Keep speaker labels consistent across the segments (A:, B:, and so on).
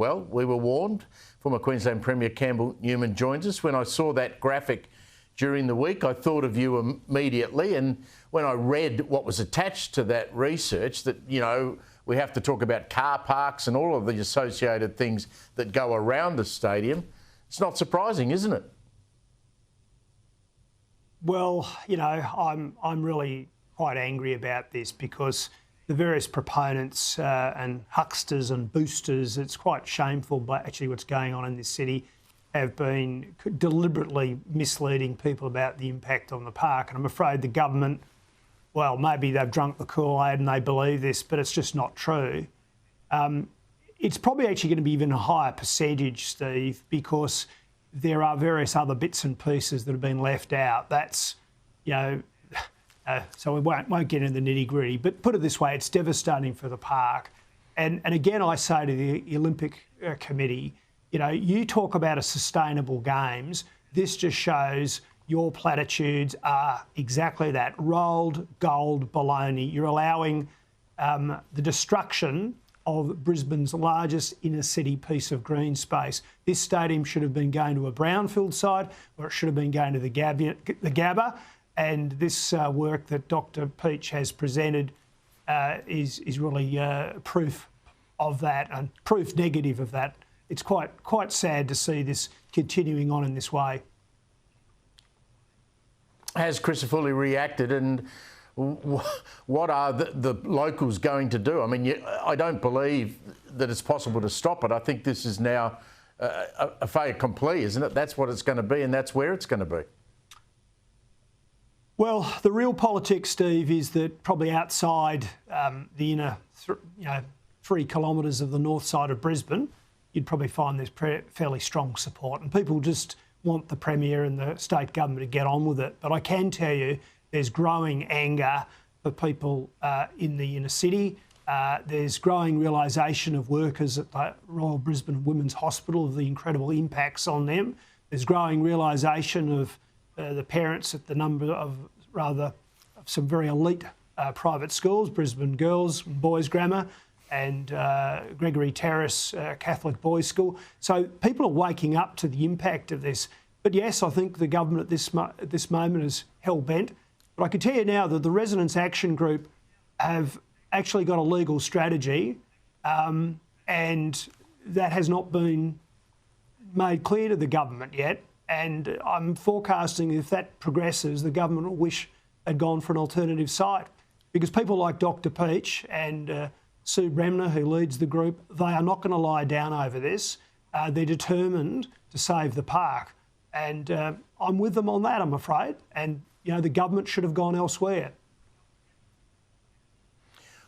A: Well, we were warned. Former Queensland Premier Campbell Newman joins us. When I saw that graphic during the week, I thought of you immediately. And when I read what was attached to that research, that, you know, we have to talk about car parks and all of the associated things that go around the stadium, it's not surprising, isn't it?
B: Well, you know, I'm really quite angry about this because the various proponents and hucksters and boosters, it's quite shameful, but actually what's going on in this city, have been deliberately misleading people about the impact on the park. And I'm afraid the government, well, maybe they've drunk the Kool-Aid and they believe this, but it's just not true. It's probably actually going to be even a higher percentage, Steve, because there are various other bits and pieces that have been left out. That's, you know, so we won't get into the nitty-gritty, but put it this way, it's devastating for the park. And again, I say to the Olympic Committee, you know, you talk about a sustainable games, this just shows your platitudes are exactly that, rolled gold baloney. You're allowing the destruction of Brisbane's largest inner city piece of green space. This stadium should have been going to a brownfield site, or it should have been going to the Gabba. And this work that Dr. Peach has presented is really proof of that, and proof negative of that. It's quite sad to see this continuing on in this way.
A: Has Crisafulli reacted, and what are the locals going to do? I mean, I don't believe that it's possible to stop it. I think this is now a fait accompli, isn't it? That's what it's going to be, and that's where it's going to be.
B: Well, the real politics, Steve, is that probably outside the inner 3 kilometres of the north side of Brisbane, you'd probably find there's fairly strong support, and people just want the Premier and the state government to get on with it. But I can tell you there's growing anger for people in the inner city. There's growing realisation of workers at the Royal Brisbane Women's Hospital of the incredible impacts on them. There's growing realisation of the parents at the number of some very elite private schools, Brisbane Girls and Boys Grammar and Gregory Terrace Catholic Boys School. So people are waking up to the impact of this. But yes, I think the government at this moment is hell-bent. But I can tell you now that the Residents' Action Group have actually got a legal strategy and that has not been made clear to the government yet. And I'm forecasting if that progresses, the government will wish they'd gone for an alternative site. Because people like Dr. Peach and Sue Bremner, who leads the group, they are not going to lie down over this. They're determined to save the park. And I'm with them on that, I'm afraid. And, you know, the government should have gone elsewhere.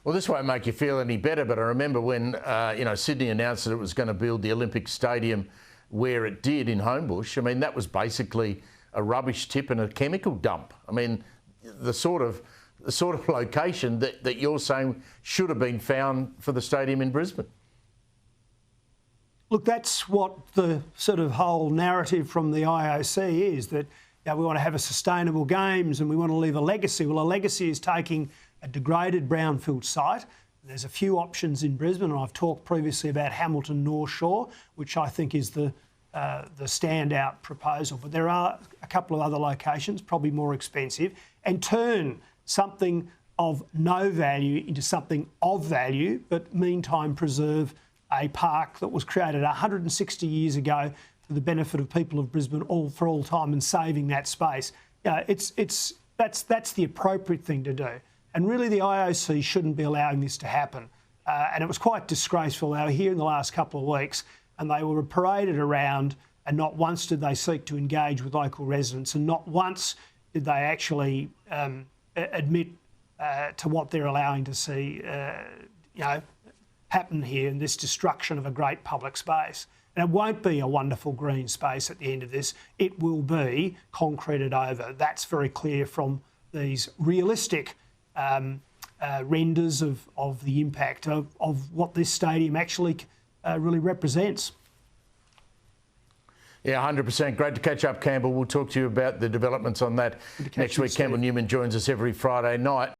A: Well, this won't make you feel any better, but I remember when, Sydney announced that it was going to build the Olympic Stadium where it did in Homebush. I mean, that was basically a rubbish tip and a chemical dump. I mean, the sort of location that you're saying should have been found for the stadium in Brisbane.
B: Look, that's what the sort of whole narrative from the IOC is, that we want to have a sustainable games and we want to leave a legacy. Well, a legacy is taking a degraded brownfield site. There's a few options in Brisbane, and I've talked previously about Hamilton North Shore, which I think is the standout proposal. But there are a couple of other locations, probably more expensive, and turn something of no value into something of value, but meantime preserve a park that was created 160 years ago for the benefit of people of Brisbane for all time, and saving that space. That's the appropriate thing to do. And really the IOC shouldn't be allowing this to happen. And it was quite disgraceful. They were here in the last couple of weeks and they were paraded around, and not once did they seek to engage with local residents, and not once did they actually admit to what they're allowing to see happen here in this destruction of a great public space. And it won't be a wonderful green space at the end of this. It will be concreted over. That's very clear from these realistic renders of the impact of what this stadium actually really represents.
A: Yeah, 100%. Great to catch up, Campbell. We'll talk to you about the developments on that next week. Campbell Newman joins us every Friday night.